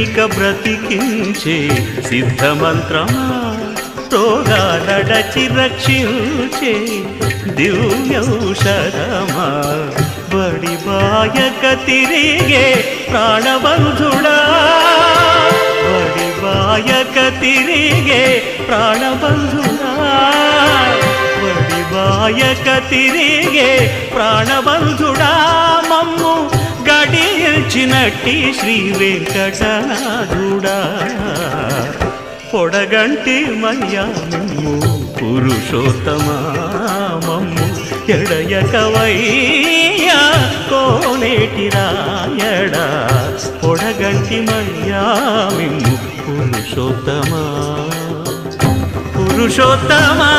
బ్రతికించే సిద్ధమంత్రమా రోగాలడచి రక్షించే దివ్యౌషధమా బడిబాయక తిరిగే ప్రాణబంధుడా బడిబాయక తిరిగే ప్రాణబంధుడా బడిబాయక తిరిగే ప్రాణబంధుడా మమ్ము గడిచినట్టి శ్రీ వెంకటనాథుడా పొడగంటి మయ్యా మిమ్ము పురుషోత్తమా మమ్ము ఎడయకవయ్యా కోనేటి రాయడా పొడగంటి మయ్యా మిమ్ము పురుషోత్తమా పురుషోత్తమా